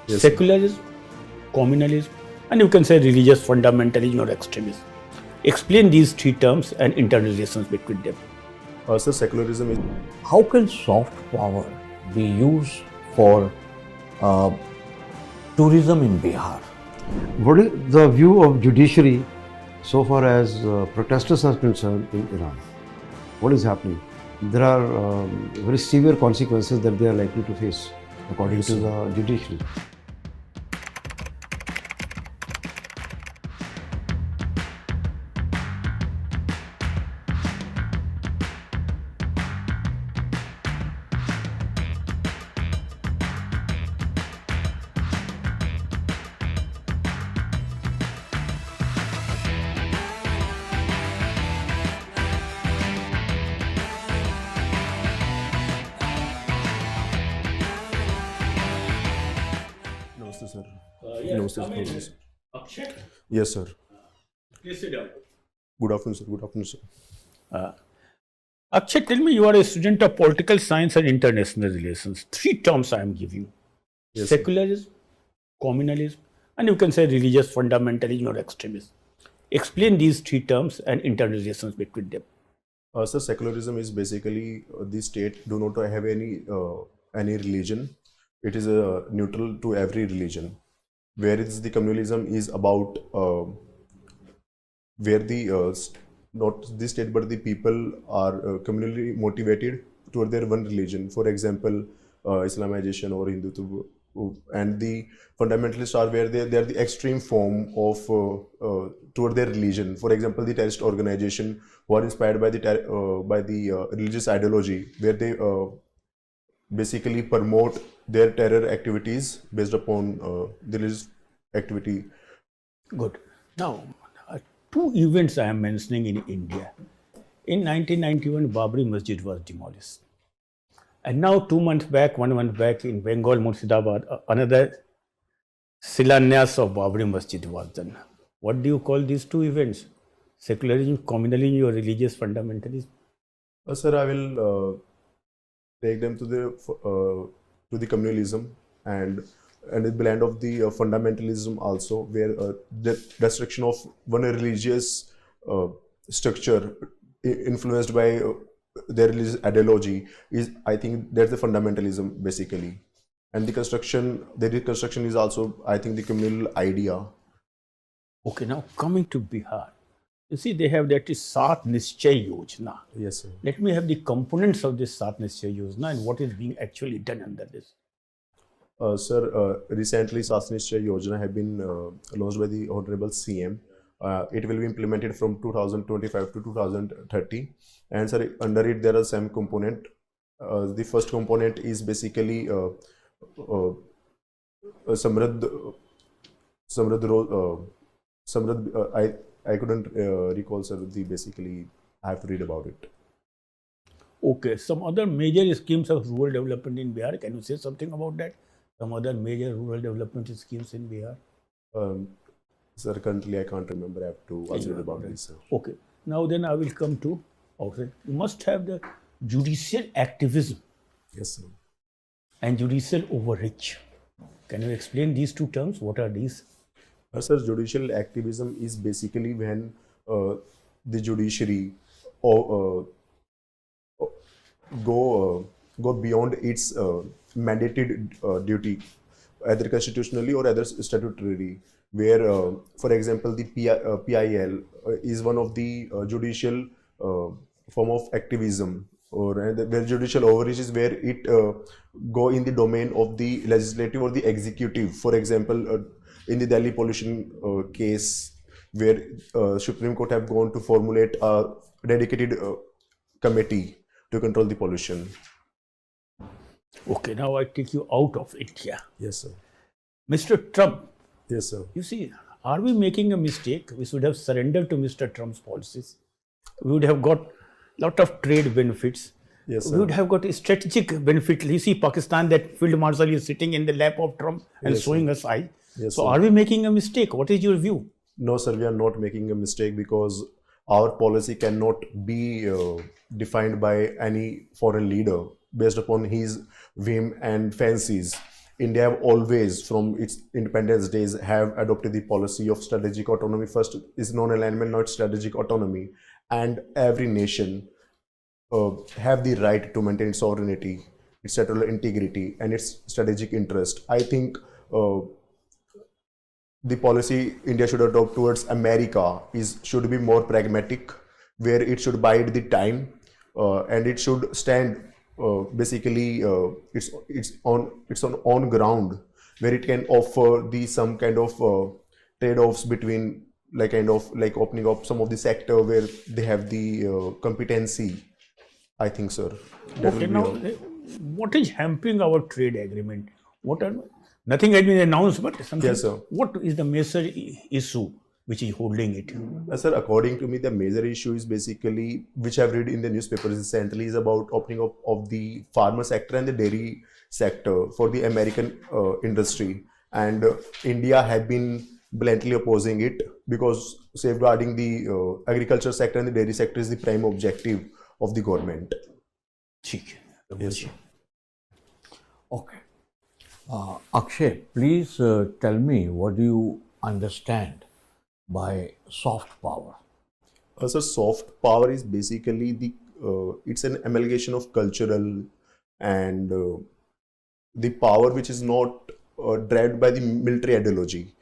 Yes, secularism, communalism, and you can say religious fundamentalism or extremism. Explain these three terms and interrelations between them. Sir, secularism is How can soft power be used for tourism in Bihar? What is the view of judiciary so far as protesters are concerned in Iran? What is happening? There are very severe consequences that they are likely to face according to the judiciary. Namaste, sir. Yes, Namaste, come in. sir. Akshay, Yes, sir. please sit down. Good afternoon, sir. Good afternoon, sir. Akshay, tell me, you are a student of political science and international relations. Three terms I am giving you. Yes, sir. secularism, communalism, and you can say religious fundamentalism or extremism. Explain these three terms and interrelations between them. Sir, secularism is basically the state do not have any religion. It is neutral to every religion. Whereas the communalism is about where the not the state but the people are communally motivated toward their one religion. For example, Islamization or Hindutva, and the fundamentalists are where they are the extreme form of toward their religion. For example, the terrorist organization who are inspired by the religious ideology, where they basically promote their terror activities based upon the religious activity. Good. Now, two events I am mentioning in India. In 1991, Babri Masjid was demolished. And now 2 months back, 1 month back in Bengal, Murshidabad, another Silanyas of Babri Masjid was done. What do you call these two events? Secularism, communalism, or religious fundamentalism? Sir, I will take them to the communalism and a blend of the fundamentalism also, where the destruction of one religious structure influenced by their religious ideology is, I think, that's the fundamentalism basically. And the reconstruction is also, I think, the communal idea. Okay, now coming to Bihar. You see, they have that is Sat Nischay Yojana. Yes, sir. Let me have the components of this Sat Nischay Yojana and what is being actually done under this. Sir, recently Sasnishya Yojana have been launched by the Honorable CM. It will be implemented from 2025 to 2030. And sir, under it there are some component. The first component is basically I couldn't recall, sir. Basically I have to read about it. Okay, some other major schemes of rural development in Bihar. Can you say something about that? Some other major rural development schemes in Bihar? Sir, currently I can't remember. I have to also read about this, sir. Okay, now then I will come to outside. You must have the judicial activism Yes, sir. and judicial overreach. Can you explain these two terms? What are these? Sir, judicial activism is basically when the judiciary go beyond its mandated duty, either constitutionally or either statutorily. Where, for example, the PIL is one of the judicial form of activism, or where judicial overreach is where it go in the domain of the legislative or the executive. For example, in the Delhi pollution case, where Supreme Court have gone to formulate a dedicated committee to control the pollution. Okay, now I take you out of India. Yes, sir. Mr. Trump, Yes, sir. you see, are we making a mistake? We should have surrendered to Mr. Trump's policies. We would have got lot of trade benefits. Yes, We sir. would have got a strategic benefit. You see, Pakistan, that field marshal is sitting in the lap of Trump and Yes, showing us eye. Yes, So, sir. are we making a mistake? What is your view? No, sir, we are not making a mistake, because our policy cannot be defined by any foreign leader based upon his whim and fancies. India have always, from its independence days, have adopted the policy of strategic autonomy. First is non-alignment, not strategic autonomy, and every nation have the right to maintain its sovereignty, its territorial integrity, and its strategic interest. I think the policy India should adopt towards America should be more pragmatic, where it should bide the time, and it should stand it's on ground, where it can offer the some kind of trade-offs between like opening up some of the sector where they have the competency. I think, sir. That Okay, will be now, all. what is hampering our trade agreement? Nothing has been announced, but something. Yes, sir. What is the major issue which is holding it? Sir, according to me, the major issue is basically, which I've read in the newspapers recently, is about opening up of the farmer sector and the dairy sector for the American industry. And India had been bluntly opposing it, because safeguarding the agriculture sector and the dairy sector is the prime objective of the government. ठीक है, Yes, sir. Okay. Akshay, please tell me, what do you understand by soft power? So soft power is basically it's an amalgamation of cultural and the power which is not driven by the military ideology.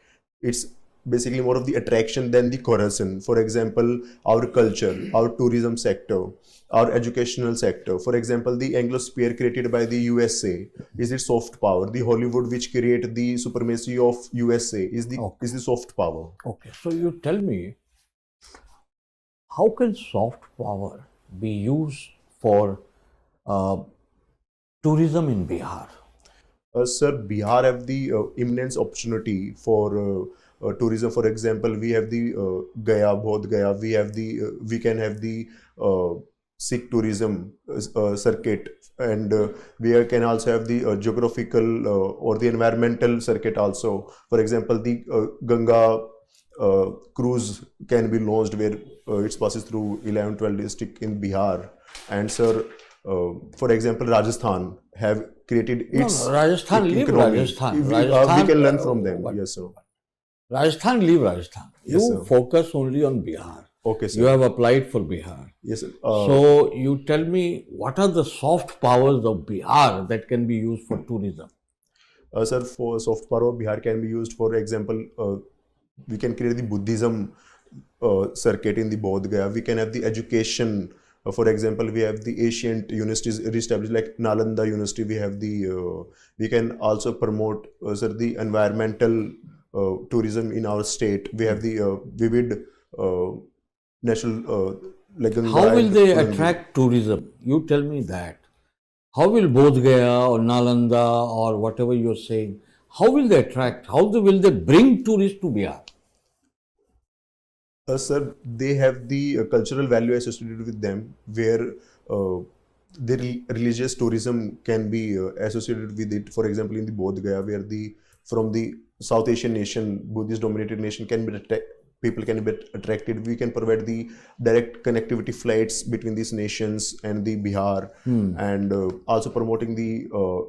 It's basically more of the attraction than the coercion. For example, our culture, our tourism sector, our educational sector. For example, the Anglosphere created by the USA is its soft power. The Hollywood, which create the supremacy of USA, is the soft power. Okay, so you tell me, how can soft power be used for tourism in Bihar? Sir, Bihar have the immense opportunity for tourism. For example, we have the Gaya, Bodh Gaya. We can have the Sikh tourism circuit, and we can also have the geographical or the environmental circuit also. For example, the Ganga cruise can be launched, where it passes through 11-12 district in Bihar. And sir, for example, Rajasthan have created its Rajasthan, leave economy. Rajasthan. We Rajasthan, can learn from them. what- Yes, sir. Rajasthan, leave Rajasthan. Yes, You sir. focus only on Bihar. Okay, sir. You have applied for Bihar. Yes, sir. So you tell me, what are the soft powers of Bihar that can be used for tourism? Sir, for soft power, Bihar can be used. For example, we can create the Buddhism circuit in the Bodh Gaya. We can have the education. For example, we have the ancient universities reestablished, like Nalanda University. We have the. We can also promote, sir, the environmental tourism in our state. We have the vivid national like Ganga How will and they Ganga. attract tourism? You tell me that. How will Bodh Gaya or Nalanda or whatever you're saying, how will they attract? Will they bring tourists to Bihar? Sir, they have the cultural value associated with them, where the religious tourism can be associated with it. For example, in the Bodh Gaya, where from the South Asian nation, Buddhist-dominated nation, people can be attracted. We can provide the direct connectivity flights between these nations and the Bihar, and also promoting the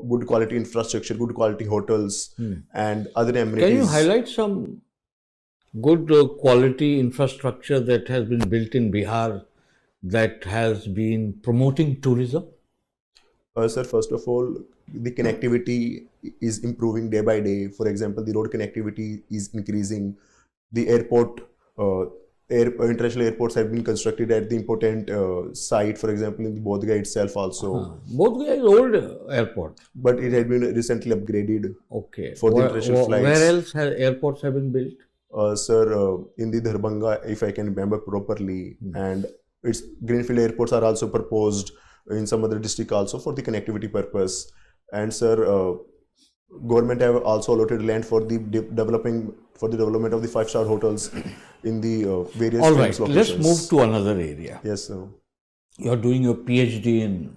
good quality infrastructure, good quality hotels, and other amenities. Can you highlight some good quality infrastructure that has been built in Bihar that has been promoting tourism? Sir, first of all, the connectivity is improving day by day. For example, the road connectivity is increasing. The international airports have been constructed at the important site. For example, in the Bodh Gaya itself also. Bodh Gaya is old airport. But it had been recently upgraded. Okay. For the international flights. Where else have airports have been built? Sir, in the Darbhanga, if I can remember properly, and its greenfield airports are also proposed in some other district also for the connectivity purpose. And sir, government have also allotted land for the development of the 5-star hotels in the various All famous right, let's locations. move to another area. Yes, sir. You're doing your PhD in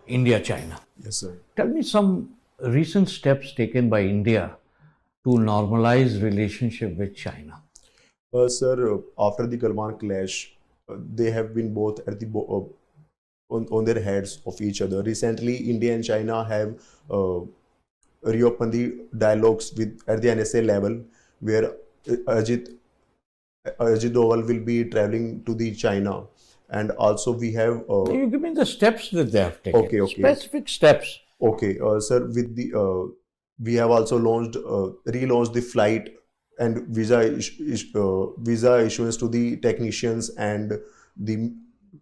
India, China. Yes, sir. Tell me some recent steps taken by India to normalize relationship with China. Sir, after the Galwan clash, they have been both at the on their heads of each other. Recently, India and China have reopen the dialogues with at the NSA level, where Ajit Doval will be traveling to the China, and also we have You give me the steps that they have taken. Okay. Specific steps. okay, sir, with the we have also relaunched the flight and visa issuance to the technicians, and the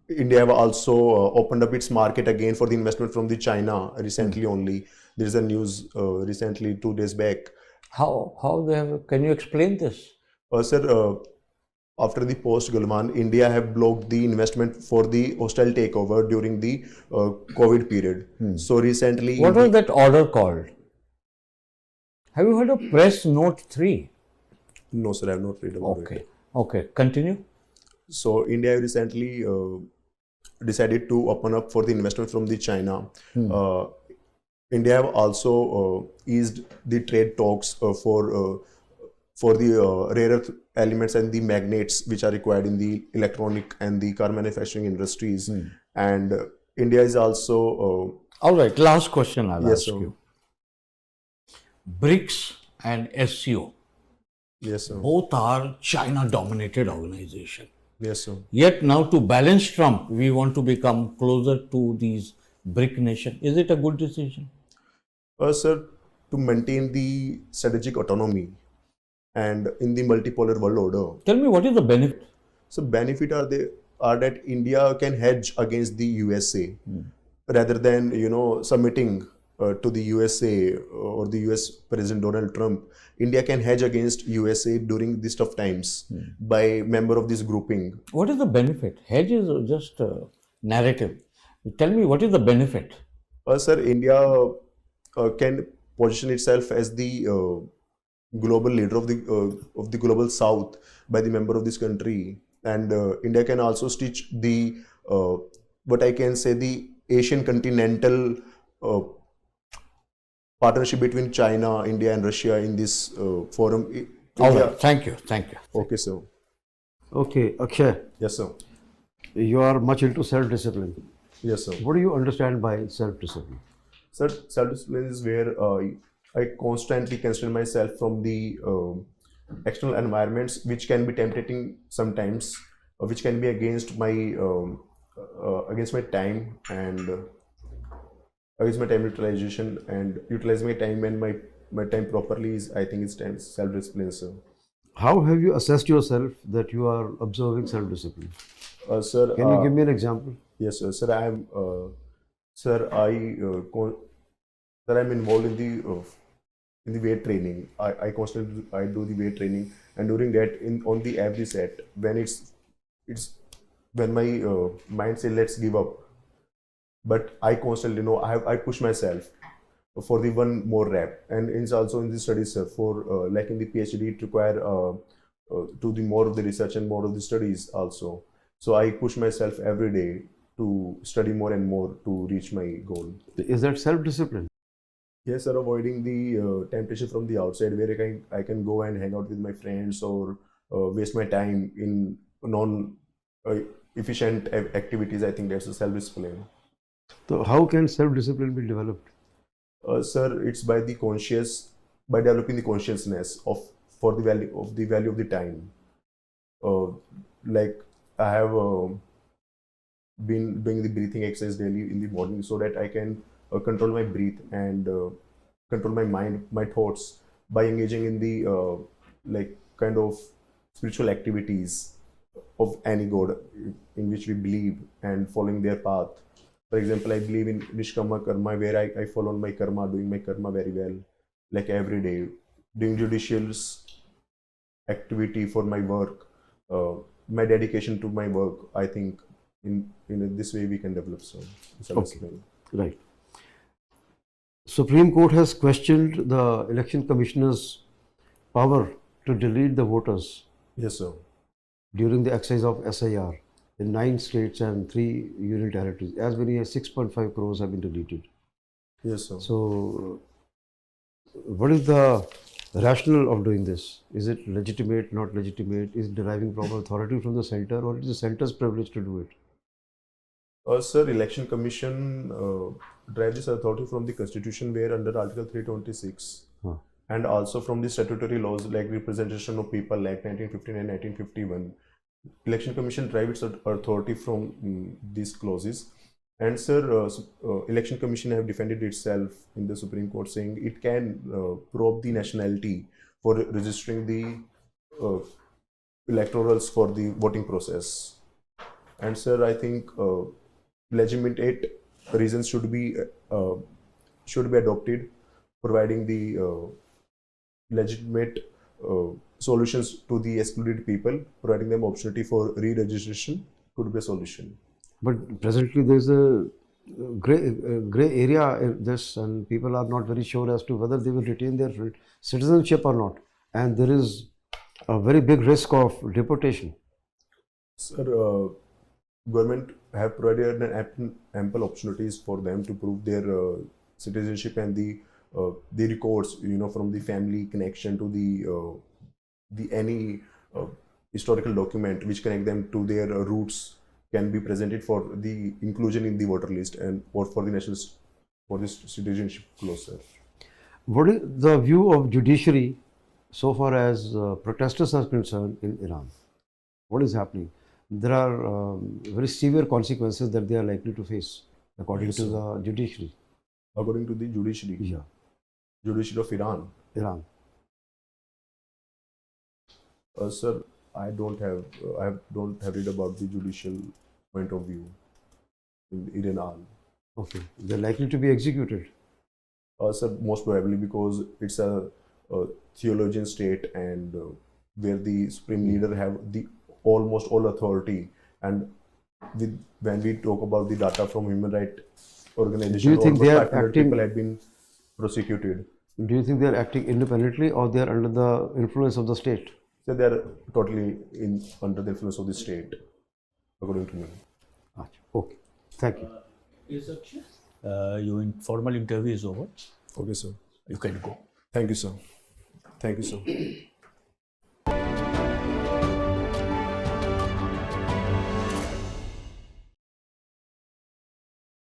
India have also opened up its market again for the investment from the China recently only. There is a news recently 2 days back. How they have? Can you explain this? Sir, after the post-Gulman, India have blocked the investment for the hostile takeover during the COVID period. So recently, What was that order called? Have you heard of Press Note 3? no, sir, I have not read about it. Okay. Continue. So India recently decided to open up for the investment from the China. India have also eased the trade talks for the rare earth elements and the magnets which are required in the electronic and the car manufacturing industries. And India is also All right. Last question I'll Yes, ask sir. you. BRICS and SCO, yes, sir. both are China-dominated organization. Yes, sir. Yet now to balance Trump, we want to become closer to these BRIC nations. Is it a good decision? Sir, to maintain the strategic autonomy and in the multipolar world order. Tell me, what is the benefit? So benefit are that India can hedge against the USA rather than submitting to the USA or the US President Donald Trump. India can hedge against USA during these tough times by member of this grouping. What is the benefit? Hedge is just a narrative. Tell me, what is the benefit? Sir, India can position itself as the global leader of the global South by the member of this country, and India can also stitch the what I can say the Asian continental partnership between China, India, and Russia in this forum. All India- right. Thank you. Okay, sir. Okay, Akshay, Yes, sir. you are much into self-discipline. Yes, sir. What do you understand by self-discipline? Sir, self-discipline is where I constantly constrain myself from the external environments, which can be tempting sometimes, which can be against my time and against my time utilization, and utilizing my time and my time properly is, I think, it's time self-discipline, sir. How have you assessed yourself that you are observing self-discipline? Sir, Can you give me an example? yes, sir. Sir, I am, sir, I'm involved in the weight training. I constantly do the weight training, and during that, on the every set, when when my mind says let's give up, but I constantly I push myself for the one more rep, and it's also in the studies, sir. For like in the PhD, it require to the more of the research and more of the studies also. So I push myself every day to study more and more to reach my goal. Is that self-discipline? Yes, sir. Avoiding the temptation from the outside, where I can go and hang out with my friends or waste my time in non-efficient activities. I think that's a self-discipline. So how can self-discipline be developed? Sir, it's by developing the consciousness for the value of the time. Like I have been doing the breathing exercise daily in the morning so that I can control my breath and control my mind, my thoughts by engaging in the like kind of spiritual activities of any god in which we believe and following their path. For example, I believe in Nishkama Karma, where I follow my karma, doing my karma very well, like every day, doing judicial activity for my work, my dedication to my work. I think in this way we can develop self-discipline. Right. Supreme Court has questioned the election commissioner's power to delete the voters Yes, sir. during the exercise of SIR in 9 states and 3 union territories. As many as 6.5 crores have been deleted. Yes, sir. So, what is the rationale of doing this? Is it legitimate, not legitimate? Is it deriving proper authority from the center, or it is the center's privilege to do it? Sir, Election Commission derives this authority from the Constitution, where under Article 326, and also from the statutory laws like Representation of People Act 1959 and 1951. Election Commission derives its authority from these clauses. And sir, Election Commission have defended itself in the Supreme Court, saying it can probe the nationality for registering the electorals for the voting process. And sir, I think legitimate reasons should be adopted, providing the legitimate solutions to the excluded people, providing them opportunity for re-registration could be a solution. But presently there is a gray area in this, and people are not very sure as to whether they will retain their citizenship or not. And there is a very big risk of deportation. Sir, government have provided ample opportunities for them to prove their citizenship and the records, from the family connection to the any historical document which connect them to their roots can be presented for the inclusion in the voter list and or for the national for this citizenship clause, sir. What is the view of judiciary so far as protesters are concerned in Iran? What is happening? There are very severe consequences that they are likely to face, according to the judiciary. According to the judiciary? Yeah. Judiciary of Iran? Iran. Sir, I don't have read about the judicial point of view in Iran. Okay. They're likely to be executed. Sir, most probably, because it's a theologian state, and where the supreme leader have the almost all authority, and when we talk about the data from human rights organization, do you think they are acting? People had been prosecuted. Do you think they are acting independently, or they are under the influence of the state? So they are totally under the influence of the state, according to me. Okay. Thank you. Your formal interview is over. Okay, sir. You can go. Thank you, sir. Thank you, sir.